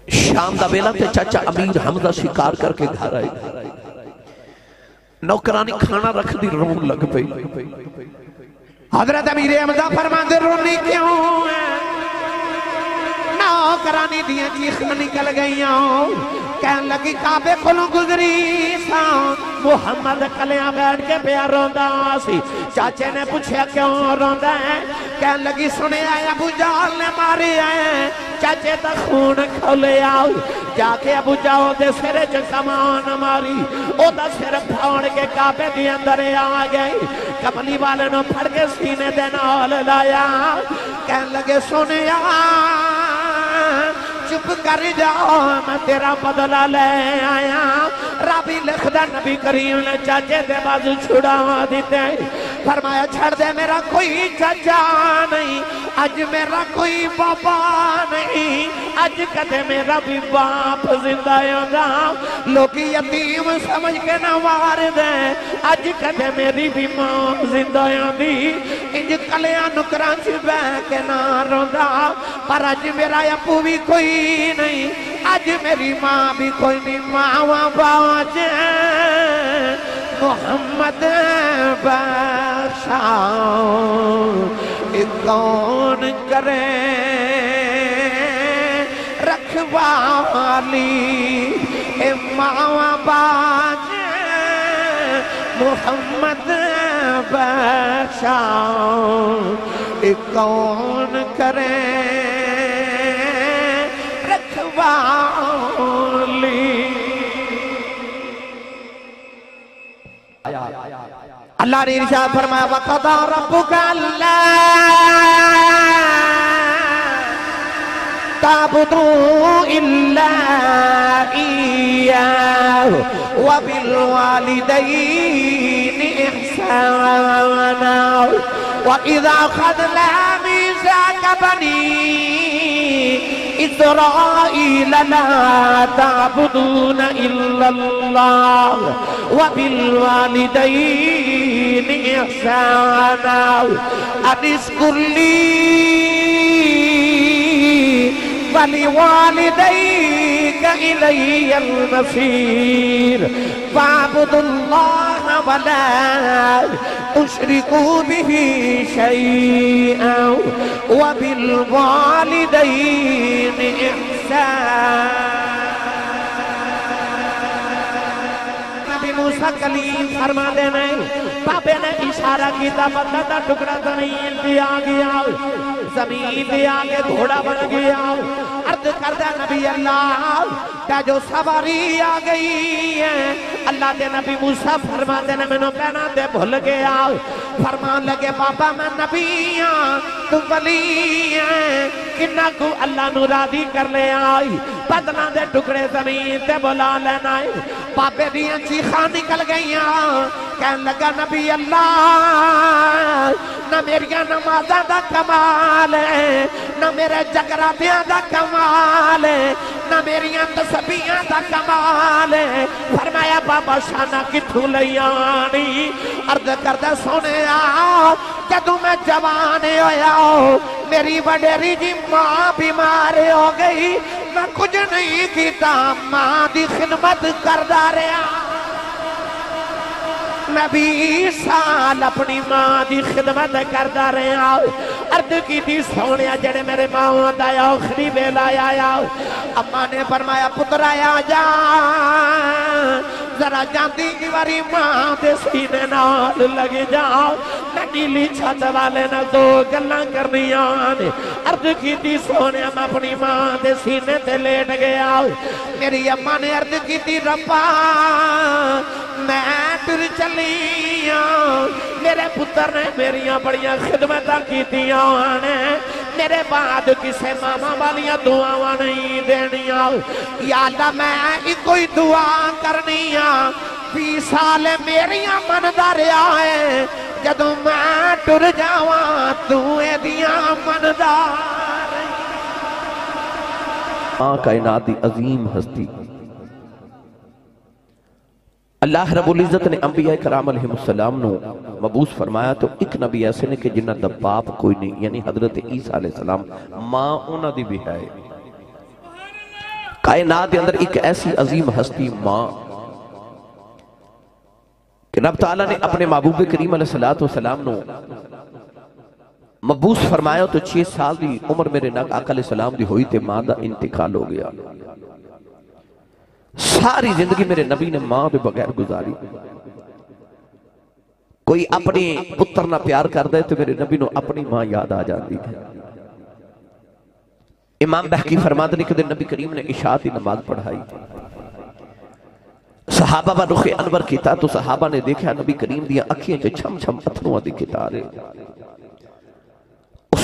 شام دا بیلا تے چاچا امیر حمزہ شکار کر کے گھر آئے، نوکرانی کھانا رکھ دی رون لگ پئی۔ حضرت امیر حمزہ فرماندے رونی کیوں ہے؟ نوکرانی دیاں چیخاں نکل گئیاں، کہن لگی کعبے کھلوں گزری سا، محمد کلیاں بیٹھ کے پیا روندا سی۔ چاچے نے پوچھا کیوں روندا ہے؟ کہن لگی سنے آئے ابو جہل نے مارے آئے، چاچے تا خون کھولے آؤ، جا کے ابو جہل دے سرے جو کمان ماری، او دا سر پھاڑ کے کعبے دی اندر آ گئی، کملی والے نو پھڑ کے سینے دے نال لایا، کہن لگے سنے چپ کر جاؤ میں تیرا بدلہ لے آیا۔ رابی لکھدا نبی کریم نے چاچے دے بازو چھڑا دیتے، فرمایا چھڑ دے میرا کوئی چاچا نہیں، آج میرا کوئی بابا نہیں، آج کدے میرا بھی باپ زندہ ہوگا، لوگ یتیم سمجھ کے نہ وار دے، آج کدے میری بھی ماں زندہ ہوگی، انج کلیاں نکران سے بہ کے نہ روندا، پر آج میرا ابو بھی کوئی نہیں، آج میری ماں بھی کوئی نہیں، ماں باج محمد بخشا کون کرے رکھوالی، اے ماں باج محمد بخشا کون کرے اللہ نے ارشاد فرمایا وَقَضَى رَبُّكَ أَلَّا تَعْبُدُوا إِلَّا إِيَّاهُ وَبِالْوَالِدَيْنِ إِحْسَانًا وَإِذَا أَخَذْنَا مِيثَاقَ بَنِي إسرائيل لا تعبدون إلا الله وبالوالدين إحسانا أن اشكر لي ولوالديك إلي المصير فاعبدوا الله ولا تشركوا به شيئا وبالوالدين إحسانا۔ نبی موسیٰ کلیم فرما دینے بابے نے اشارہ کی مکہ دا ٹکڑا زمین پہ آ گیا، زمین پہ آگے گھوڑا بن گیا، عرض کردہ نبی اللہ کا جو سواری آ گئی ہے، اللہ دے نبی موسیٰ فرما دینے میں نو کہنا دے بھول گیا، فرمان لگے بابا میں نبی ہاں تو ولی ہیں، کنہ کو اللہ نو راضی کر لے آئی، بدنا دے ٹکڑے زمین تے بلا لینا ہے، بابے دیاں چیخاں نکل گئیاں، کہن لگا نبی اللہ نہ میریاں نمازاں دا کمال ہے، نہ میرے جگراتیاں دا کمال ہے، نہ میریاں تسبیحاں دا کمال ہے، فرمایا بابا شانہ کتھوں لیانی، عرض کردہ سونے آؤ جدوں میں جوان ہویا میری وڈیری جی ماں بیمار ہو گئی، میں کچھ نہیں کیتا ماں دی خدمت کردہ رہا، میں 20 سال اپنی ماں دی خدمت کردہ رہا، عرض کی دی سونیا جڑے میرے ماں دا آخری بیلا آیا، اماں نے فرمایا پتر آیا جا ذرا جاندی کی واری ماں دے سینے نال لگ جاؤ، میں نیلی چھت والے نہ دو گلاں کرنی آنے، عرض کی دی سونیا میں اپنی ماں دے سینے تے لیٹ گیا، میری اماں نے عرض کی دی ربا میں پھر چلی میرے پتر نے میریاں بڑیاں خدمتاں کیتیاں نے، میرے بعد کسے ماما والیاں دعاواں نہیں دینیاں، یا اللہ میں کوئی دعا کرنیاں 20 سال میریاں مندہ رہا ہے، جدوں میں ٹر جاواں تو اے دیاں مندہ رہی۔ کائنات دی عظیم ہستی اللہ رب العزت نے انبیاء کرام علیہ السلام نو مبعوث فرمایا تو ایک نبی ایسے نے کہ جنہ دا باپ کوئی نہیں، یعنی حضرت عیسیٰ علیہ السلام ماں انہ دی بھی ہے، کائنات کے اندر ایک ایسی عظیم ہستی ماں کہ رب تعالیٰ نے اپنے محبوب کریم علیہ السلام نو مبعوث فرمایا تو 6 سال دی عمر میرے ناک آقا علیہ السلام دی ہوئی تے ماں دا انتقال ہو گیا. ساری زندگی میرے نبی نے ماں دے بغیر گزاری. کوئی اپنی پتر نہ پیار کر دے تو میرے نبی نو اپنی ماں یاد آ جاتی ہے. امام بہقی فرماتے ہیں کہ نبی کریم نے عشاء کی نماز پڑھائی. صحابہ با رخ انور کیتا تو صحابہ نے دیکھا نبی کریم دیا اکھیاں چے چھم چھم اتھنوں دی کتارے.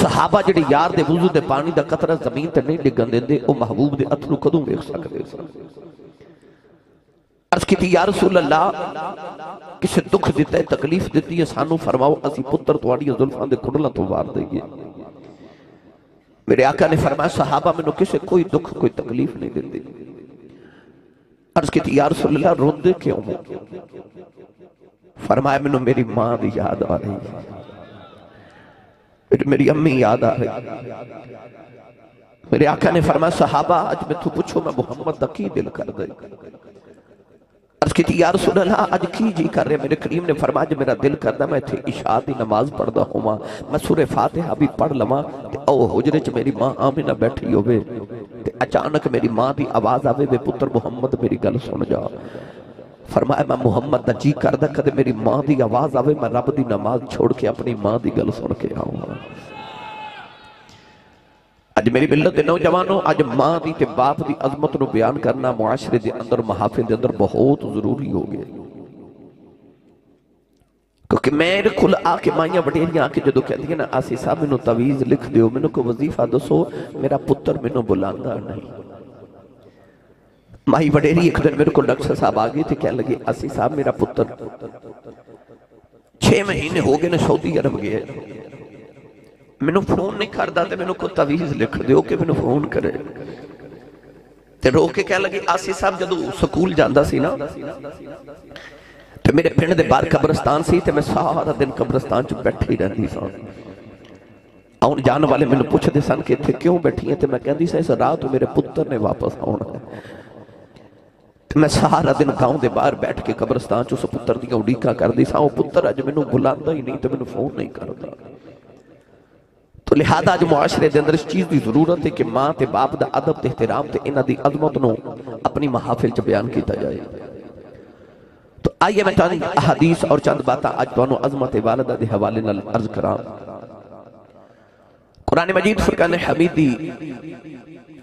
صحابہ جڑے یار دے وضو دے پانی دا قطرہ زمین تے نہیں ڈگن دے او محبوب دے اتھنوں کدوں ویکھ سکدے سن. عرض کی تھی یا رسول اللہ کسے دکھ دیتا ہے تکلیف دیتی ہے سانو فرماؤ اسی پتر تواڈی زلفاں دے کھڑلاں تو وار دئیے. میرے آقا نے فرمایا صحابہ میں نو کسے کوئی دکھ کوئی تکلیف نہیں دیتی. عرض کی تھی یا رسول اللہ روندے کیوں؟ فرمایا میں نو میری ماں دی یاد آ رہی ہے, میری امی یاد آ رہی. میرے آقا نے فرمایا صحابہ آج میں تو پوچھو میں محمد دا کی دل کر دے. عرض کی تھی یا رسول اللہ آج کی جی کر رہے. میرے کریم نے فرمایا جو میرا دل کرنا میں تھے عشاء دی نماز پڑھ دا ہوں میں سورہ فاتحہ بھی پڑھ لما او حجرے چ میری ماں آمنہ بیٹھی ہوئے اچانک میری ماں دی آواز آوے بے پتر محمد میری گل سن جا. فرمایا میں محمد دا جی کر دا کدے میری ماں دی آواز آوے میں رب دی نماز چھوڑ کے اپنی ماں دی گل سن کے آؤں. اج میری ملت دے نوجوانوں اج ماں دی تے باپ دی عظمت نو بیان کرنا معاشرے دے اندر محافل دے اندر بہت ضروری ہو گئے. کیونکہ میرے کھل آکے مائیاں وڈیریاں آکے جدو کہتی ہیں نا آسی صاحب میں نو تویز لکھ دیو میں نو کو وظیفہ دسو میرا پتر میں نو بلاندہ نہیں. مائی وڈیری ایک دن میرے کو ڈاکٹر صاحب آگئی تھے کہنے لگے آسی صاحب میرا پتر 6 مہینے ہو گئے نا سعودی عرب گئے میں نو فون نہیں کردہ تے میں نو کو تویز لکھ دیو کہ میں نو فون کرے. تے رو کے کہنے لگے آسی صاحب جدو سکول جاندہ سی نا تے میرے پنڈ دے بار قبرستان سی تے میں سارا دن قبرستان چو بیٹھی رہتی سان. آن جان والے میں نے پوچھ دے سان کہ تھے کیوں بیٹھی ہیں تے میں کہندی سا اس رات میرے پتر نے واپس آنا ہے. تے میں سارا دن گاؤں دے بار بیٹھ کے قبرستان چو سو پتر دیا اڈیکا کر دی سا وہ پتر اج میں نو بلاندہ ہی نہیں تے میں نو فون نہیں کرتا. تو لہذا جو معاشرے دے اندر اس چیز دی ضرورت ہے کہ ماں تے باپ دا ادب تے احترام تے انہ دی عظمت نو اپنی محافل چ بیان کیتا جائے. تو آئیے میں تانی احادیث اور چند باتاں آج توانو عظمت والدہ دے حوالے نال عرض کرام. قرآن مجید فرقان حمیدی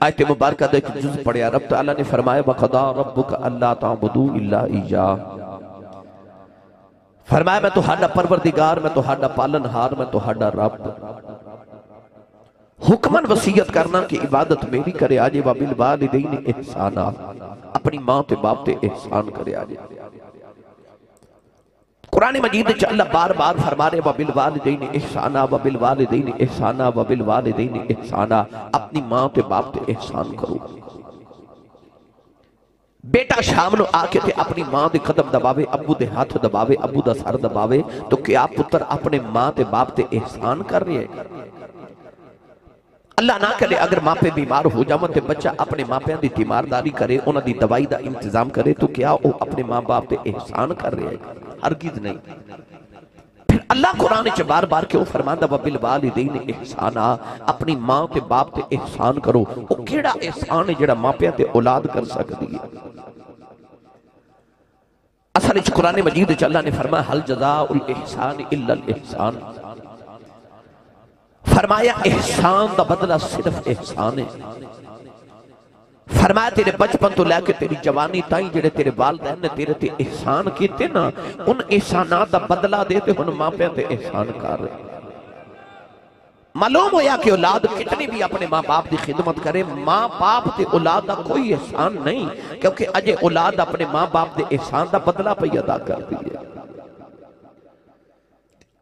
آیت مبارکہ دے ایک جز پڑھیا. رب تعالیٰ نے فرمایا وَقَضَىٰ رَبُّكَ أَلَّا تَعْبُدُوا إِلَّا إِيَّاهُ. فرمایا میں تو ہاڈا پروردگار میں تو ہاڈا پالنہار میں تو ہاڈا رب. حکمن وصیت کرنا کہ عبادت میری کرے آجے وَبِالْوَالِدَيْنِ احسانا اپنی ماں تے باپ تے احسان کرے آجے. قرآن مجید چا اللہ بار بار فرما رہے وَبِالْوَالِدَيْنِ احسانا وَبِالْوَالِدَيْنِ احسانا وَبِالْوَالِدَيْنِ احسانا اپنی ماں تے باپ تے احسان کرو. بیٹا شام نو آکے تے اپنی ماں دے قدم دباوے ابو دے ہاتھ دباوے ابو دا سر دباوے تو کیا پتر اپنے ماں تے باپ تے احسان کر رہے ہیں؟ اللہ نہ کرے اگر ماں پہ بیمار ہو جاؤں تے بچہ اپنے ماں پہ دی تیمارداری کرے انہ دی دوائی دا انتظام کرے تو کیا وہ اپنے ماں باپ تے احسان کر رہے ہیں؟ ہرگز نہیں. پھر اللہ قرآن چ بار بار کیوں فرماندہ وَبِالْوَالِدَيْنِ احسانا اپنی ماں تے باپ تے احسان کرو. وہ کیڑا احسان ہے جڑا ماں پہ تے اولاد کر سکتی ہے؟ اصل اچھ قرآن مجید چ اللہ نے فرمایا حل جزاء الاحسان الا الاحسان. فرمایا احسان دا بدلہ صرف احسان ہے. فرمایا تیرے بچپن تو لے کے تیری جوانی تائیں جڑے تیرے والدین نے تیرے تے احسان کیتے نا ان احسانات دا بدلہ دیتے ان ماں پہ تے احسان کر رہے. معلوم ہویا کہ اولاد کتنی بھی اپنے ماں باپ دی خدمت کرے ماں باپ تے اولاد دا کوئی احسان نہیں کیونکہ اجے اولاد اپنے ماں باپ دے احسان دا بدلہ پہ ادا کر دی ہے.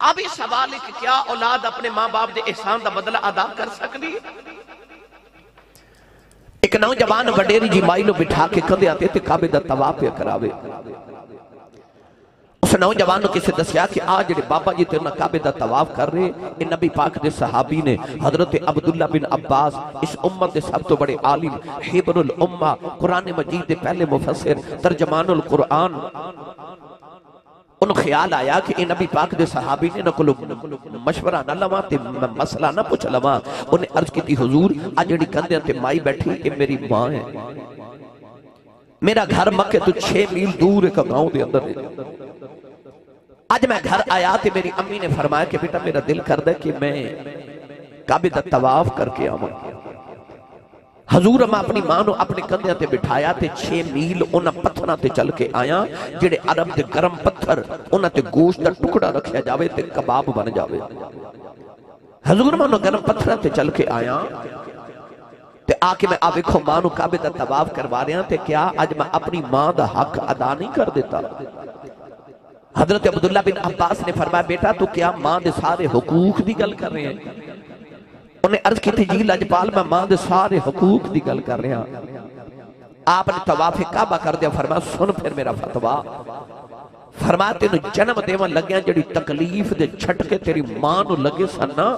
اب اس سوال ہے کہ کیا اولاد اپنے ماں باپ دے احسان دا بدلہ ادا کر سکتی؟ ایک نوجوان وڈیری جی مائی نو بٹھا کے کدے آتے تھے کعبے دا طواف پہ کراوے. اس اس نوجوان نے کسے دسیا کہ آج جڑے بابا جی تیرنا کعبے دا طواف کر رہے ان نبی پاک دے صحابی نے حضرت عبداللہ بن عباس اس امت دے سب تو بڑے عالم حبر الامہ قرآن مجید دے پہلے مفسر ترجمان القرآن ان خیال آیا کہ ان نبی پاک دے صحابی نے نکلو مشورہ نہ لوا تے مسئلہ نہ پوچھ لوا انہیں عرض کی تھی حضور آج جڑی کندے تے مائی بیٹھی یہ میری ماں ہے میرا گھر مکہ تو 6 میل دور ایک گاؤں دے اندر ہے آج میں گھر آیا تے میری امی نے فرمایا کہ بیٹا میرا دل کر دے کہ میں کعبے دا طواف کر کے آؤں حضور میں اپنی ماں نو اپنے کندھے تے بٹھایا تے 6 میل انہاں پتھراں تے چل کے آیا جڑے عرب دے گرم پتھر انہاں تے گوشت دا ٹکڑا رکھیا جاوے تے کباب بن جاوے حضور میں انہاں گرم پتھراں تے چل کے آیا تے آکے میں آویکھو ماں نو کعبے دا طواف کروا رہے ہیں تے کیا آج میں اپنی ماں دا حق ادا نہیں کر دیتا حضرت عبداللہ بن عباس نے فرمایا بیٹا تو کیا ماں دے سارے حقوق دی گل کر رہے ہیں انہیں عرض کی تھی جی لجپال میں ماں دے سارے حقوق دی گل کر رہے ہیں آپ نے طواف کعبہ کر دیا فرمایا سن پھر میرا فتویٰ فرمایا تینوں جنم دیوان لگیاں جڑی تکلیف دے چھٹکے تیری ماں نو لگے سننا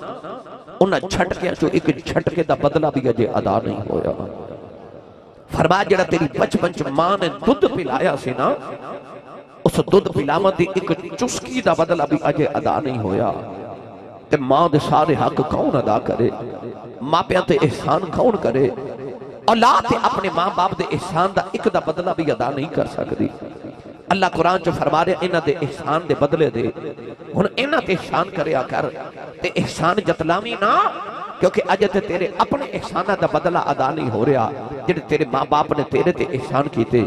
انہاں چھٹکیاں جو ایک چھٹکے دا بدلہ بھی اجے ادا نہیں ہویا فرمایا جڑا تیری بچپن چ ماں نے دودھ پلایا سی نا اس دودھ پلاما دی ایک چسکی دا بدلہ بھی اجے ادا نہیں ہویا تے ماں دے سارے حق کون ادا کرے ماں پیاں تے احسان کون کرے اولاد تے اپنے ماں باپ دے احسان دا ایک دا بدلہ بھی ادا نہیں کر سکتی اللہ قرآن جو فرما رہے انہ دے احسان دے بدلے دے ہن انہ تے احسان کریا کر تے احسان جتلامی نہ کیونکہ اجے تے تیرے اپنے احسانہ دا بدلہ ادا نہیں ہو رہا جڑے تیرے ماں باپ نے تیرے تے احسان کیتے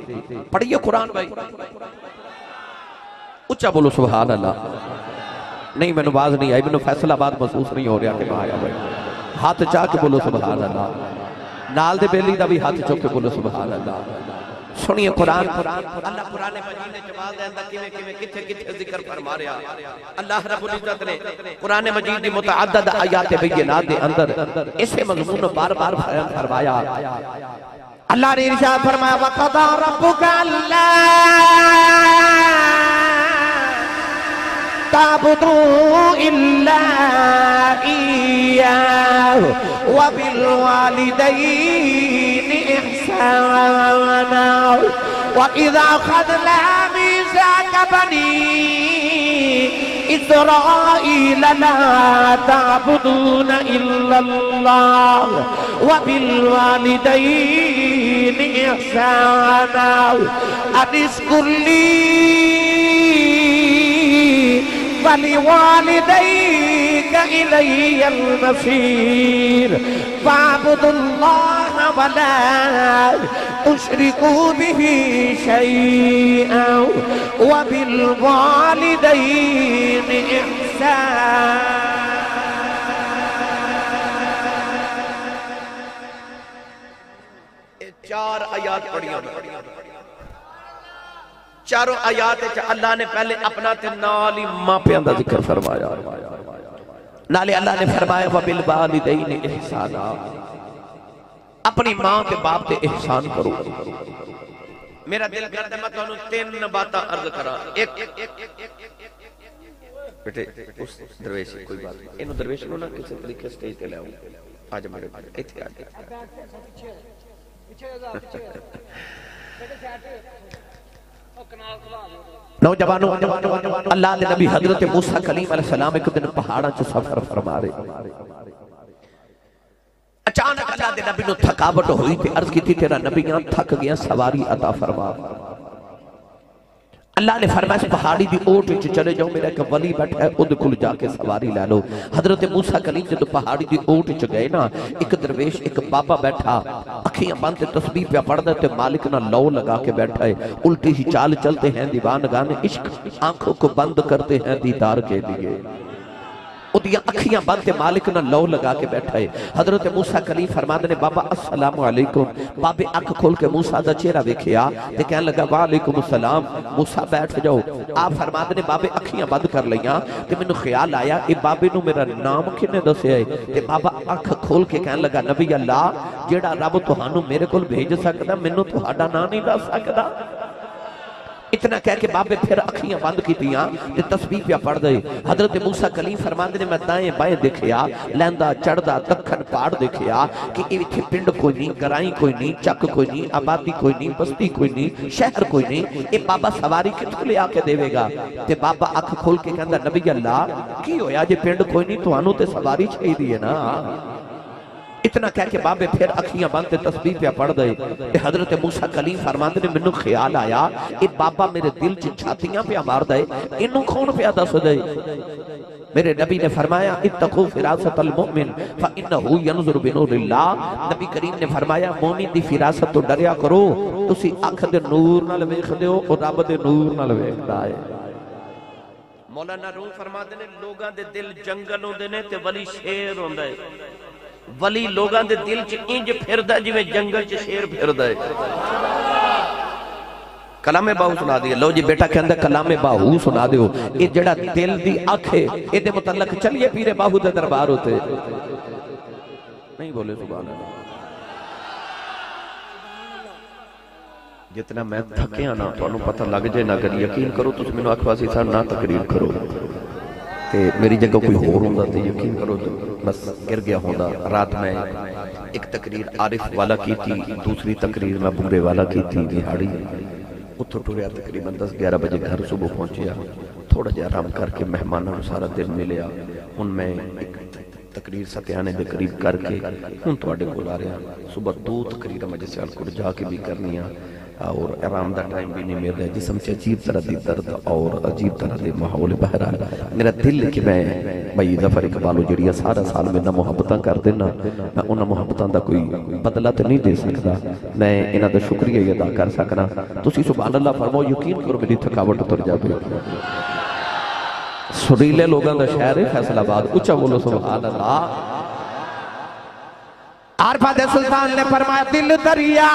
پڑھئے قرآن بھائی اچھا بولو سبحان اللہ نہیں میں نواز نہیں آئی میں فیصلہ آباد محسوس نہیں ہو رہا کہ میں آیا بھائی ہاتھ چاہ کے بولو سبحان اللہ نال دے بیلی دا بھی ہاتھ چوک کے بولو سبحان اللہ سنیے قرآن اللہ قرآن مجید نے جواب دے اندر کیویں کیویں کتھے کتھے ذکر فرما رہا اللہ رب العزت نے قرآن مجید دی متعدد آیات بینات دے اندر اسے مضمون بار بار فرمایا اللہ نے ارشاد فرمایا وَقَضَى رَبُّكَ أَلَّا تعبدوا إلا إياه وبالوالدين إحسانا وإذا أخذنا ميثاق بني إسرائيل لا تعبدون إلا الله وبالوالدين إحسانا أن اشكر لي ولوالديك إلي المصير فاعبدوا الله ولا تشركوا به شيئا وبالوالدين إحسانا چار آیات پڑھیاں چاروں آیات اللہ نے پہلے اپنا تے نالی ماں پیاں دا ذکر فرمایا نالے اللہ نے فرمایا وَبِالْوَالِدَيْنِ احسانا اپنی ماں تے باپ تے احسان کرو میرا دل کرتا ہے میں تو انہوں 3 باتاں عرض کرا ایک بیٹے اس درویش کوئی بات نہیں انہوں درویش انہوں نے کسی طریقے سٹیج تے لے آؤں آج ہمارے بھائی ایتھے آج نوجوانوں اللہ دے نبی حضرت موسیٰ کلیم علیہ السلام ایک دن پہاڑاں چو سفر فرما رہے اچانک اللہ دے نبی نو تھکاوٹ ہوئی تھی عرض کی تھی تیرا نبی یہاں تھک گیا سواری عطا فرما اللہ نے فرمایا اس پہاڑی دی اوٹ وچ چلے جاؤ میرا ایک ولی بیٹھا ہے خود کل جا کے سواری لے لو حضرت موسیٰ کلیم جب پہاڑی دی اوٹ وچ گئے نا ایک درویش ایک بابا بیٹھا اکھیاں بند تسبیح پہ پڑھ دے تے مالک نہ لو لگا کے بیٹھا ہے الٹی ہی چال چلتے ہیں دیوان گانے عشق آنکھوں کو بند کرتے ہیں دیدار کے لیے ادھیاں اکھیاں بند تے مالک نہ لو لگا کے بیٹھا ہے حضرت موسیٰ کلیم فرماتے نے بابا السلام علیکم بابے اکھ کھول کے موسیٰ دا چہرہ ویکھیا تے کہنے لگا وعلیکم السلام موسیٰ بیٹھ جاؤ آپ فرماتے نے بابے اکھیاں بند کر لیاں تے میں نے خیال آیا اے بابے نو میرا نام کنے دسے ہے تے بابا اکھ کھول کے کہنے لگا نبی اللہ جیڑا رب تہانوں میرے کول بھیج سکدا مینوں تہاڈا نام نہیں دس سکدا اتنا کہہ کے بابے پھر اکھیاں بند کی دیاں تے تسبیح پہ پڑھ دے. حضرت موسیٰ کلیم فرماندے نے میں دائیں بائیں دیکھیا لیندہ چڑھدا دکھن پہاڑ دیکھیا کہ ایتھے پنڈ کوئی نہیں, گرائیں کوئی نہیں, چک کوئی نہیں, آبادی کوئی نہیں, بستی کوئی نہیں, شہر کوئی نہیں. اے بابا سواری کتھوں لے آ کے دے گا؟ تے بابا اکھ کھول کے کہندا نبی اللہ کی ہویا جے پنڈ کوئی نہیں تانوں تے سواری چاہیے نا. اتنا کہہ کے بابے پھر اکھیاں بند تے تسبیح پہ پڑھ دے. تے حضرت موسیٰ کلیم فرماندے نے منوں خیال آیا اے بابا میرے دل چ چھاتیاں پہ مار دے, اینوں کون پہ دس دے؟ میرے نبی نے فرمایا اتقوا فراست المؤمن فانه ينظر بنور اللہ. نبی کریم نے فرمایا مومن دی فراست تو ڈریا کرو, تسی اکھ دے نور نال ویکھدے ہو اور رب دے نور نال ویکھدا ہے. مولانا روم فرماتے نے لوگاں دے دل جنگل ہوندے نے تے ولی شیر ہوندا ہے. ولی لوگاں دے دل چ انج پھردا جویں جنگل چ شیر پھردا ہے. کلام باہو سنا دیا. لو جی بیٹا کہندا کلام باہو سنا دیو. اے جڑا دل دی اکھ ہے اے دے متعلق چلیے پیر باہو دے دربار ہوتے نہیں بولے سبحان اللہ. جتنا میں تھکیا نا تو انہوں پتہ لگ جائے نہ اگر یقین کرو تو میں نے آکھواسی سا نہ تقریر کرو تے میری جگہ کوئی اور ہوندہ تے یقین کرو تو بس گر گیا ہوندہ. رات میں ایک تقریر عارف والا کی تھی, دوسری تقریر میں بورے والا کی تھی دہاڑی. اتھو ٹوریا تقریباً 10-11 بجے گھر صبح پہنچیا, تھوڑا جا آرام کر کے مہمانوں سارا دن ملیا. ان میں ایک تقریر ستیانے دے قریب کر کے ہن تواڈے کول آ رہا. صبح 2 تقریر میں جیسے الکڑ جا کے بھی کرنی ہے اور آرام دا ٹائم بھی نہیں میرا. جسم سے عجیب طرح دی درد اور عجیب طرح دی ماحول بہرحال میرا دل کہ میں بھائی ظفر اقبالو جڑیا سارا سال میں نہ محبتاں کر دینا, میں انہاں محبتاں دا کوئی بدلہ تے نہیں دے سکتا, میں انہاں دا شکریہ ادا کر سکنا. تسی سبحان اللہ فرماؤ, یقین کرو میری تھکاوٹ اتر جاوے. سریلے لوگاں دا شہر ہے فیصل آباد, اچھا بولو سبحان اللہ. عارفہ دے سلطان نے فرمایا دل دریا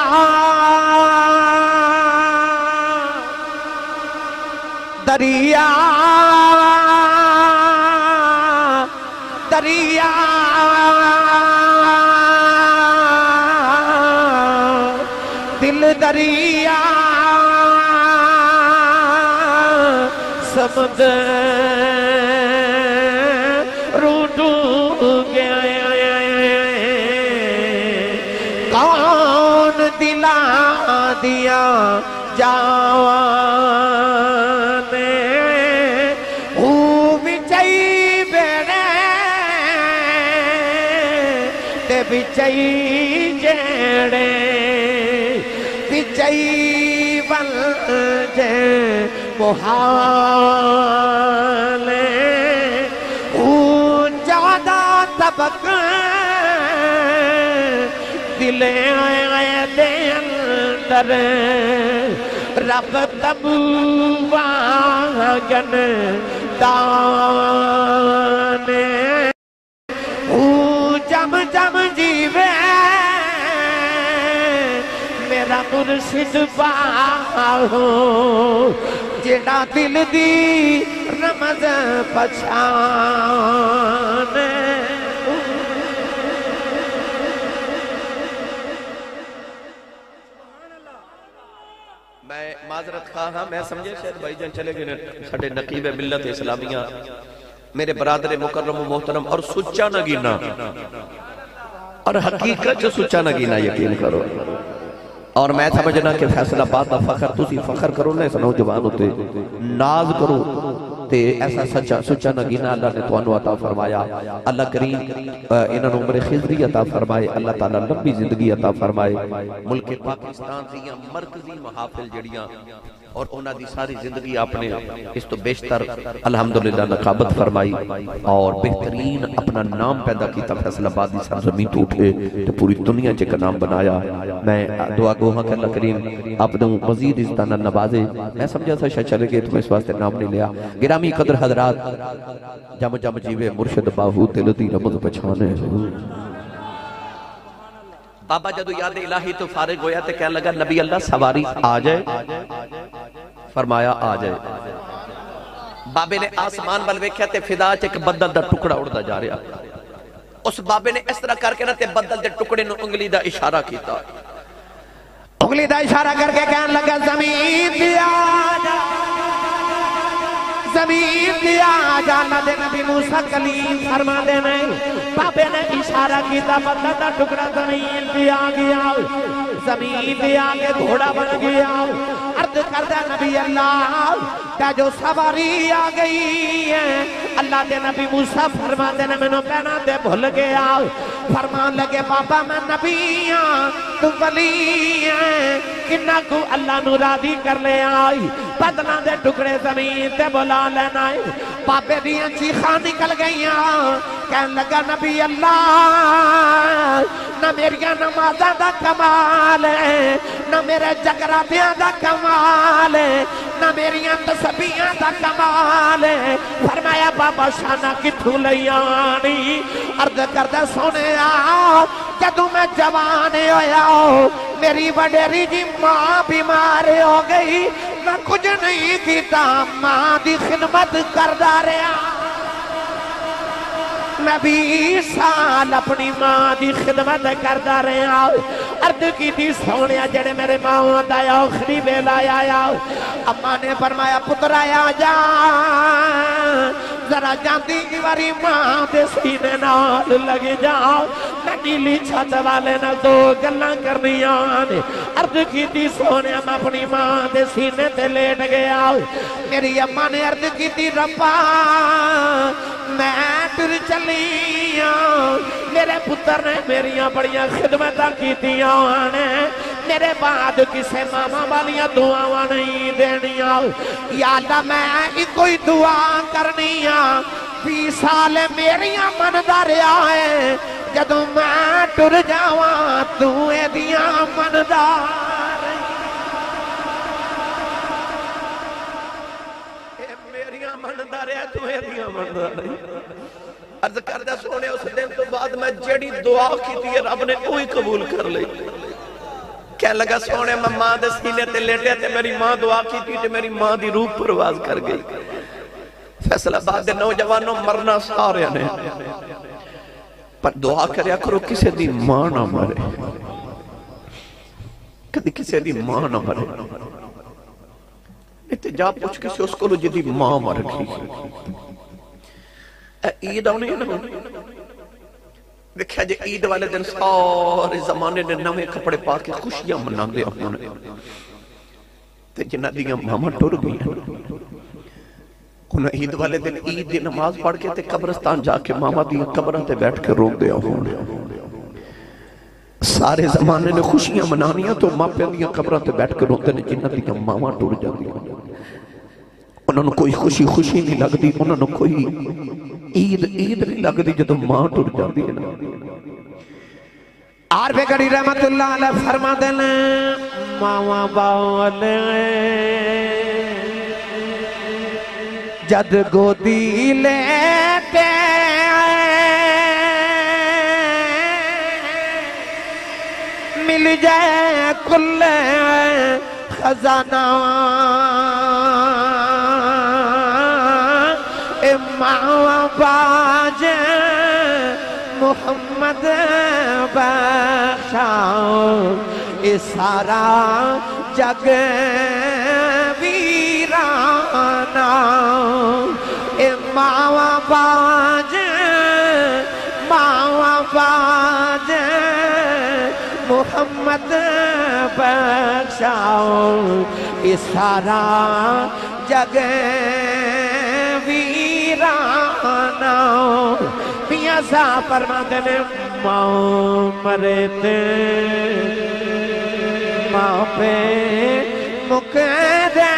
دریا دریا دل دریا سمندر روٹو گیا. کون دلا دیا جاوانے بچائی بیڑے تے بچائی جیڑے بچائی بلجے محالے جادہ طبق دلے دے اندر رب تبواگن دانے جم جم جیوے میرا مرشد باہو جڑا دل دی رمز پچھانے. میں معذرت خواہ ہاں, میں سمجھے شاید بھائی جان چلے گئے ساڑھے نقیب ملت اسلامیہ میرے برادر مکرم و محترم اور سچا نگینا اور حقیقت جو سچا نگینا یقین کرو. اور میں سمجھنا کہ فیصل آباد دا فخر تسی فخر کرو نا اس نوجوان ہوتے ناز کرو تے ایسا سچا نگینا اللہ نے توانو عطا فرمایا. اللہ کریم انہوں نے عمر خضری عطا فرمائے, اللہ تعالیٰ لمبی زندگی عطا فرمائے. ملک پاکستان دیاں مرکزی محافل جڑیاں اور انہاں دی ساری زندگی آپ نے اس تو بیشتر الحمدللہ نقابت فرمائی اور بہترین اپنا نام پیدا کیتا. فیصل آبادی سرزمین تو اٹھے تو پوری دنیا کا نام بنایا. میں دعا گوہاں کہ اللہ کریم آپ نے مزید عزتانہ نوازے. میں سمجھا تھا شاید چلے گئے تو میں اس واسطے نام نہیں لیا. گرامی قدر حضرات, جم جم جیوے مرشد باہو دل دی رمض پچھانے. بابا جدو یاد الہی تو فارغ ہویا تے کہنے لگا نبی اللہ سواری آ جائے. فرمایا آ جائے. بابے نے آسمان بل ویکھیا تے فضا چ ایک بدل دا ٹکڑا اڑدا جا رہا. اس بابے نے اس طرح کر کے نا تے بدل دے ٹکڑے نو انگلی دا اشارہ کیتا. انگلی دا اشارہ کر کے کہنے لگا زمین دیا جا زمین دیا جا اللہ دے نبی موسیٰ کلیم فرما دے نہیں بابے نے اشارہ کیتا بندہ دا ٹکڑا زمین دیا گیا زمین دیا کے گھوڑا بن گیا عرض کردہ نبی اللہ کا جو سواری آ گئی ہے اللہ دے نبی موسیٰ فرما دے نے منو کہنا دے بھول گیا فرمان لگے بابا میں نبی ہاں تو ولی ہیں کنہ کو اللہ نو راضی کر لے آئی بدلہ دے ٹکڑے زمین تے بلا لینا ہے بابے دیاں چیخاں نکل گئیاں کہنے لگا نبی اللہ نہ میریاں نمازاں دا کمال ہے نہ میرے جگراتیاں دا کمال ہے نہ میریاں تسبیحاں دا کمال ہے فرمایا بابا شانہ کتھوں لیانی عرض کردہ سونے آ جدوں میں جوان ہویا میری وڈیری جی ماں بیمار ہو گئی میں کچھ نہیں کیتا ماں دی خدمت کردہ رہا میں 20 سال اپنی ماں دی خدمت کردہ رہا عرض کی تھی سونیا جڑے میرے ماں دایا آخری بیلا آیا اماں نے فرمایا پتر آیا جا ذرا جاندی کی واری ماں دے سینے نال لگے جاؤ میں نیلی چھت والے نہ دو گلاں کرنی آنے عرض کی تھی سونیا میں اپنی ماں دے سینے تے لیٹ گیا میری اماں نے عرض کی تھی ربا میں پھر چلیاں میرے پتر نے میریاں بڑیاں خدمتاں کیتیاں نے میرے بعد کسے ماما والیاں دعاواں نہیں دینیاں یا اللہ میں کوئی دعا کرنیاں 20 سال میریاں مندہ رہا ہے جدوں میں ٹر جاواں تو اے دیاں مندہ میریاں مندہ رہا تو اے دیاں مندہ رہا عرض کردہ سونے اس دن تو بعد میں جڑی دعا کی تھی رب نے کوئی قبول کر لی کہنے لگا سونے میں ماں دے سینے تے لیٹے تے میری ماں دعا کی تھی تے میری ماں دی روح پرواز کر گئی فیصلہ بعد نوجوانوں مرنا سارے نے پر دعا کریا کرو کسے دی ماں نہ مرے کدی کسے دی ماں نہ مرے اتجا پوچھ کسے اس کو جدی ماں مر گئی عید آنے نا دیکھا جے عید والے دن سارے زمانے نے نوے کپڑے پا کے خوشیاں منا دے اپنے تے جنہ دیاں ماما ٹر گئی انہیں عید والے دن عید دی نماز پڑھ کے تے قبرستان جا کے ماما دیاں قبرہ تے بیٹھ کے روک دیا سارے زمانے نے خوشیاں منانیاں تو ماں پہ دیاں قبرہ تے بیٹھ کے روکتے نے جنہ دیاں ماما ٹر جاتی انہوں نے کوئی خوشی نہیں لگ دی انہوں نے کوئی عید نہیں لگ دی جدو ماں ٹر جاتی ہے عارف گڑی رحمت اللہ علیہ فرما دینے ماما باولے جد گودی لیتے مل جائے کل خزانہ ماں باج محمد بخشاؤ اے سارا جگ ویرانا اے ماں باج محمد بخشاؤ اے سارا جگ میاں صاحب فرماتے نے ماں مرے تے ماں پہ مکہ دے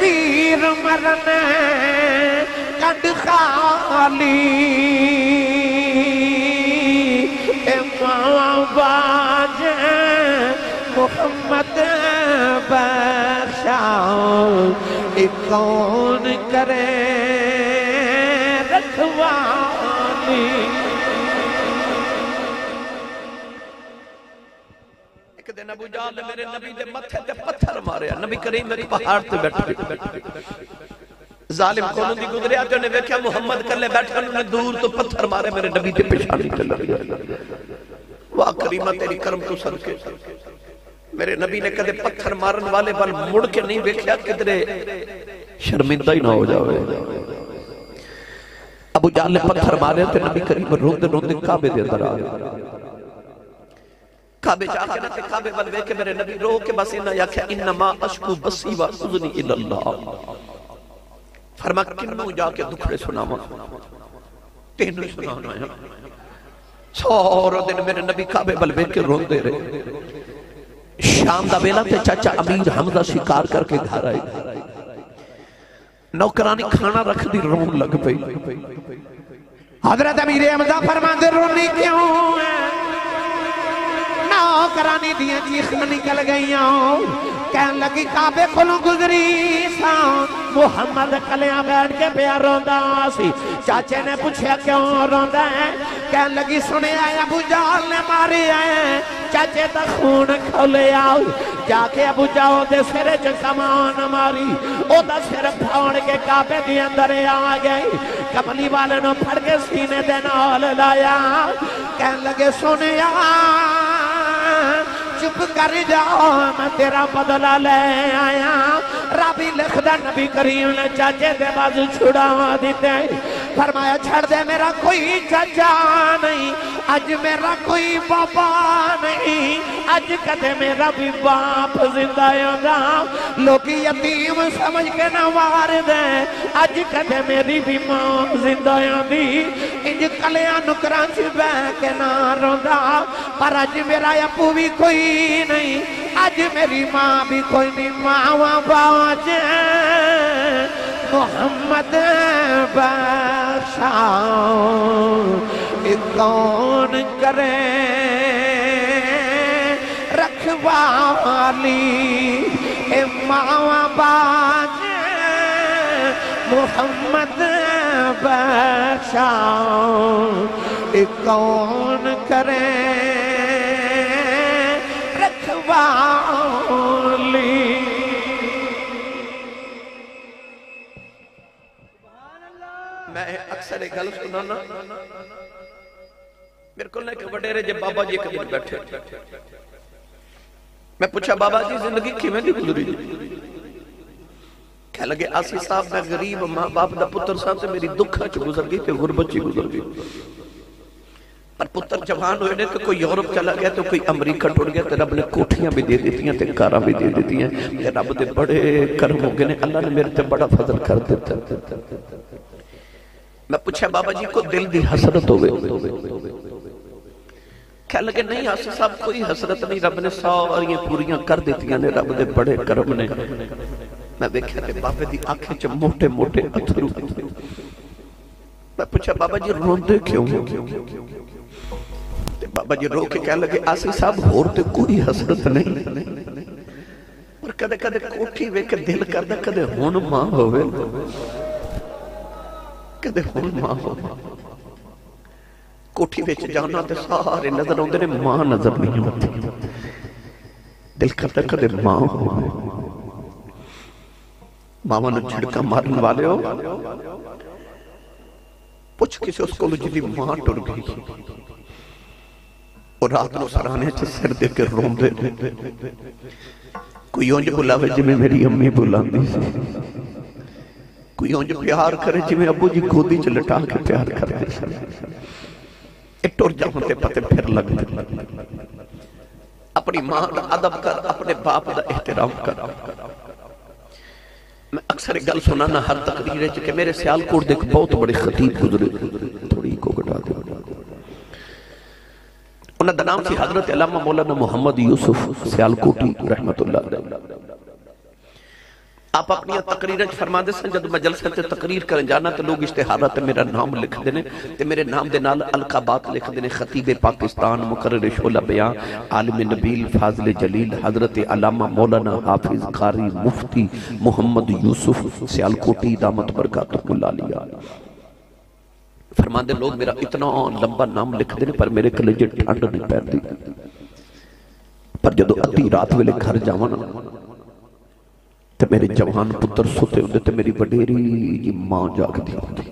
پیر مرنے کٹ خالی اے ماں باج محمد بخشاؤ اے کون کرے رکھوالی ایک دن ابو جہل میرے نبی دے متھے تے پتھر ماریا نبی کریم میری پہاڑ تے بیٹھ ظالم کونوں دی گزرے آتے انہیں ویکھیا محمد کلے بیٹھا انہوں نے دور تو پتھر مارے میرے نبی تے پیشانی تے لگ گیا واہ کریمہ تیری کرم تو صدقے میرے نبی نے کدے پتھر مارن والے بل مڑ کے نہیں ویکھیا کدرے شرمندہ ہی نہ ہو جاوے ابو جہل نے پتھر مارے تے نبی کریم روندے روندے کعبے دے اندر آ گئے کعبے جا کے نہ کعبے بل ویکھے میرے نبی رو کے بس انہا یا کہ انما اشکو بسی و اذنی الاللہ فرما کنوں جا کے دکھڑے سناوا تینوں سنانا ہے سورا دن میرے نبی کعبے بل ویکھے روندے رہے شام دا بیلا تے چاچا امیر حمزہ شکار کر کے گھر آئے نوکرانی کھانا رکھ دی رون لگ پئی حضرت امیر حمزہ فرماندے رونی کیوں ہے نوکرانی دیا چیخنا نکل گئیاں کہن لگی کعبے کھلوں گزری سا محمد کلیاں بیٹھ کے پیا روندہ سی چاچے نے پوچھا کیوں روندہ ہے کہن لگی سنے آئے ابو جہل نے ماری آئے چاچے تا خون کھولے آؤ جا کے ابو جہل دے سرے جو کمان ماری او دا سر پھاؤڑ کے کعبے دی اندر آ گئی کملی والے نو پھڑ کے سینے دے نال لایا کہن لگے سنے چپ کر جاؤ میں تیرا بدلہ لے آیا رابی لکھدہ نبی کریم نے چاچے دے بازو چھڑا دیتے فرمایا چھڑ دے میرا کوئی چاچا نہیں آج میرا کوئی بابا نہیں آج کدے میرا بھی باپ زندہ ہوگا لوگی یتیم سمجھ کے نہ وار دے آج کدے میری بھی ماں زندہ ہوگی انج کلیاں نکران سے بہ کے نہ روندہ پر آج میرا یپو بھی کوئی نہیں آج میری ماں بھی کوئی نہیں ماں باج محمد بخشا کون کرے رکھوالی اے ماں باج محمد بخشا کون کرے میں اکثر ایک گل سنانا میرے کو لے کے وڈیرے جب بابا جی ایک دن بیٹھے میں پوچھا بابا جی زندگی کیویں دی گزری کہہ لگے آسی صاحب میں غریب ماں باپ دا پتر صاحب سے میری دکھا چ گزر گئی تے غربت چ گزر گئی پر پتر جوان ہوئے نے تو کوئی یورپ چلا گیا تو کوئی امریکہ ٹوڑ گیا تو رب نے کوٹھیاں بھی دے دیتی ہیں تے کاراں بھی دے دیتی ہیں تے رب دے بڑے کرم ہو گئے نے اللہ نے میرے تے بڑا فضل کر دیتا میں پوچھا بابا جی کو دل دی حسرت ہوئے کہہ لگے نہیں آسی صاحب کوئی حسرت نہیں رب نے ساریاں پوریاں کر دیتی ہیں رب دے بڑے کرم نے میں دیکھا تے بابے دی آنکھیں چ موٹے موٹے اتھرو میں پوچھا بابا جی روندے کیوں بابا جی رو کے کہہ لگے آسی صاحب ہور تے کوئی حسرت نہیں پر کدے کدے کوٹھی وے کے دل کردہ کدے ہون ماں ہوئے کدے ہون ماں ہوئے کوٹھی وے جانا تے سارے نظر ہوندے نے ماں نظر نہیں ہوتی دل کردہ کدے ماں ہوئے ماما نے جھڑکا مارن والے ہو پوچھ کسی اس کو جی ماں ٹر گئی اور رات نو سرانے چھ سر دے کے روم دے کوئی اونج بلاوے جی میں میری امی بلاندی سی کوئی اونج پیار کرے جی میں ابو جی گودی چھ لٹا کے پیار کرے اے ٹر جاؤں تے پتے پھر لگ دے اپنی ماں دا ادب کر اپنے باپ دا احترام کر میں اکثر ایک گل سنانا ہر تقریر ہے کہ میرے سیالکوٹ دیکھ بہت بڑے خطیب گزرے تھوڑی کو گٹا دے انہاں دا نام تھی حضرت علامہ مولانا محمد یوسف سیالکوٹی رحمت اللہ علیہ آپ اپنی تقریر فرما دے سن جب میں جلسے تے تقریر کریں جانا تو لوگ اشتہارات میرا نام لکھ دینے تے میرے نام دے نال القابات لکھ دینے خطیب پاکستان مقرر شعلہ بیان عالم نبیل فاضل جلیل حضرت علامہ مولانا حافظ قاری مفتی محمد یوسف سیالکوٹی دامت برکاتہ اللہ علیہ فرمان دے لوگ میرا اتنا لمبا نام لکھ دینے پر میرے کلیجے ٹھنڈ نہیں پیر دی پر جدو ادھی رات ویلے گھر جاوانا تے میرے جوان پتر ستے ہوندے تے میری وڈیری جی ماں جاگ دی ہوندی.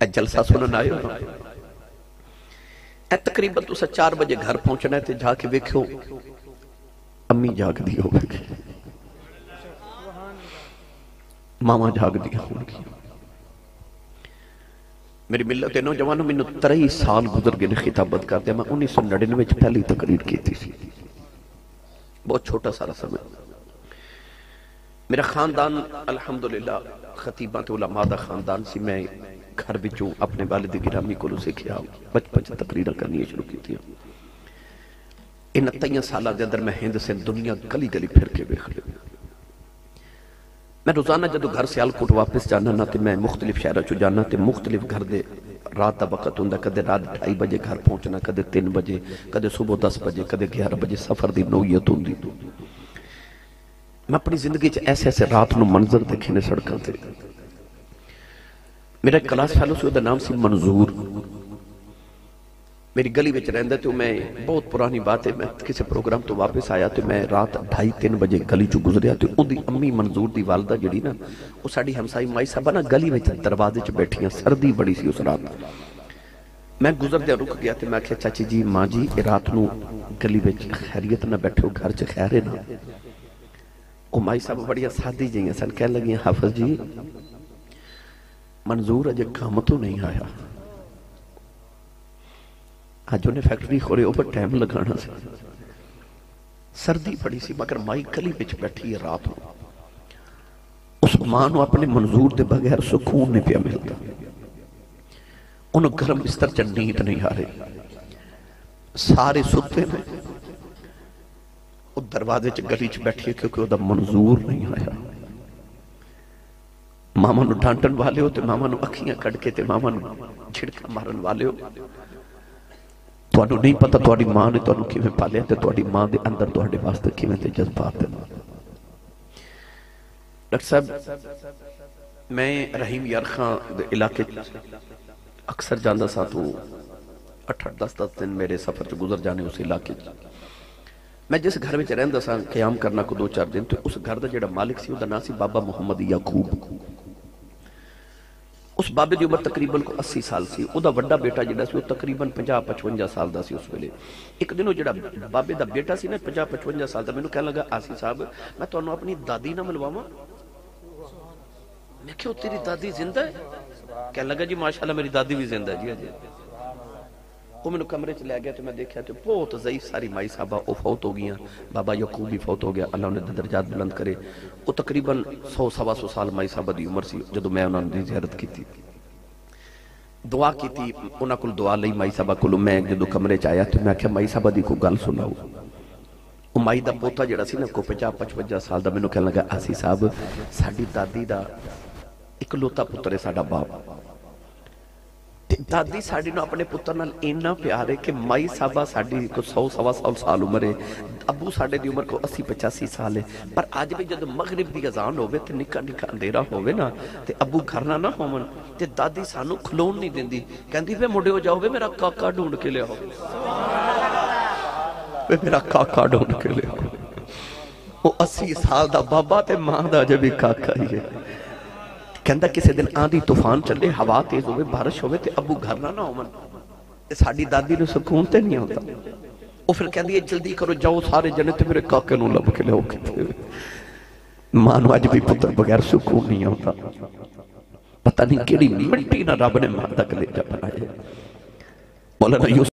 اے جلسہ سنن آئے ہو اے تقریباً تو 4 بجے گھر پہنچنا ہے تے جا کے ویکھو امی جاگ دی ہوگی, ماما جاگ دی ہوگی. میری ملت نوجوانوں میں 23 سال گزر گئے خطابت کرتے ہیں. میں 1999 پہلی تقریر کی تھی, بہت چھوٹا سارا سمے. میرا خاندان الحمدللہ خطیبہ تے علماء دا خاندان سی. میں گھر بچوں اپنے والد گرامی کو سیکھیا, بچپن تقریریں کرنی شروع کی تھی. ان 23 سالہ دے اندر میں ہند سے دنیا گلی گلی پھر کے بیخ لے. میں روزانہ جدو گھر سیالکوٹ واپس جانا نا تے میں مختلف شہرہ چو جانا تے مختلف گھر دے رات دا وقت ہوندہ, کدے رات 2:30 بجے گھر پہنچنا, کدے 3 بجے, کدے صبح 10 بجے, کدے 11 بجے. سفر دی نوعیت ہوندی. میں اپنی زندگی چ ایسے ایسے رات نو منظر دیکھے نے سڑکاں تے. میرا ایک کلاس فیلو سی, دا نام سی منظور. میری گلی وچ رہندا تے میں بہت پرانی بات ہے, میں کسی پروگرام تو واپس آیا تے میں رات 2:30-3 بجے گلی چو گزریا تے اون دی امی منظور دی والدہ جڑی نا وہ ساڈی ہمسائی مائی صاحبہ نا گلی وچ دروازے چ بیٹھیاں. سردی بڑی سی اس رات. میں گزردیا رک گیا تے میں کہا چاچی جی ماں جی رات نو گلی وچ خیریت نہ بیٹھو, گھر چ خیر ہے نا. وہ مائی صاحب بڑی سادی جیاں سن, کہہ لگی حافظ جی منظور اجے کام تو نہیں آیا, آج انہیں فیکٹری خورے اوپر ٹائم لگانا سی. سردی پڑی سی مگر مائی گلی بچ بیٹھی ہے رات میں. اس ماں نو اپنے منظور دے بغیر سکون نہیں پیا ملتا. انہوں گرم بستر چ نیند نہیں آ رہی, سارے ستے میں. وہ دروازے چ گلی چ بیٹھی ہے کیونکہ وہ دا منظور نہیں آیا. ماما نو ڈانٹن والے ہو تے ماما نو اکھیاں کڑ کے تے ماما نو جھڑکا مارن والے ہو. توانو نہیں پتا توڑی ماں نے توانو کیویں پالیا تے توڑی ماں دے اندر توڑے واسطے کیویں تے جذبات ہیں. ڈاکٹر صاحب میں رحیم یارخان دے علاقے اکثر جاندہ سا تو 8-10 دن میرے سفر چ گزر جانے اس علاقے. میں جس گھر میں رہندا سا قیام کرنا کو 2-4 دن تو اس گھر دا جڑا مالک سی او دا نام سی بابا محمد یعقوب. اس بابے دی عمر تقریباً 80 سال سی. او دا وڈا بیٹا جڑا سی وہ تقریباً 50-55 سال دا سی اس ویلے. ایک دن وہ جڑا بابے دا بیٹا سی نا 50-55 سال دا, مینوں کہنے لگا آسی صاحب میں تانوں اپنی دادی نہ ملواواں. میں کہا تیری دادی زندہ ہے؟ کہنے لگا جی ماشاءاللہ میری دادی بھی زندہ ہے. جی وہ میں نے کمرے چلے گیا تو میں دیکھا تو بہت ضعیف ساری مائی صاحبہ وہ فوت ہو گیا. بابا یعقوب بھی فوت ہو گیا, اللہ انہیں درجات بلند کرے. وہ تقریباً 100-125 سال مائی صاحبہ دی عمر سی جدو میں انہوں نے زیارت کی تھی, دعا کی تھی. انہوں کو دعا لئی مائی صاحبہ کو. میں جدو کمرے چایا تو میں کہا مائی صاحبہ دی کو گل سناؤ. وہ مائی دا پوتا جڑا سی نا کو 50-55 سال دا, میں نے کہنے لگا آسی صاحب ساڑی دادی دا اکلوتا پتر ہے ساڑا باپ. دادی ساڑی نو اپنے پتر نال اینا پیارے کہ مائی صاحبہ ساڑی کو 100-125 سال عمر ہے, ابو ساڑے دی عمر کو 80-85 سال ہے. پر آج بھی جب مغرب دی اذان ہوئے تے نکا نکا اندھیرا ہوئے نا تے ابو گھرنا نہ ہومن تے دادی سانو کھلون نہیں دین دی, کہندی وے مڑے ہو جاؤ وے میرا کاکا ڈھونڈ کے لے آؤ, وے میرا کاکا ڈھونڈ کے لے آؤ. وہ 80 سال دا بابا تے ماں دا جب بھی کاکا ہی ہے. کہندہ کسی دن آندھی طوفان چلے, ہوا تیز ہوئے, بارش ہوئے تے ابو گھر نہ ہومن ساڑی دادی نے سکون تے نہیں ہوتا. وہ پھر کہندی ہے جلدی کرو جاؤ سارے جنے تے میرے کاکے نو لب کے لے ہو کہتے ہوئے. مانو آج بھی پتر بغیر سکون نہیں ہوتا. پتہ نہیں کیڑی مٹی نہ رب نے ماں تک لے جا بنائے. مولانا یوسف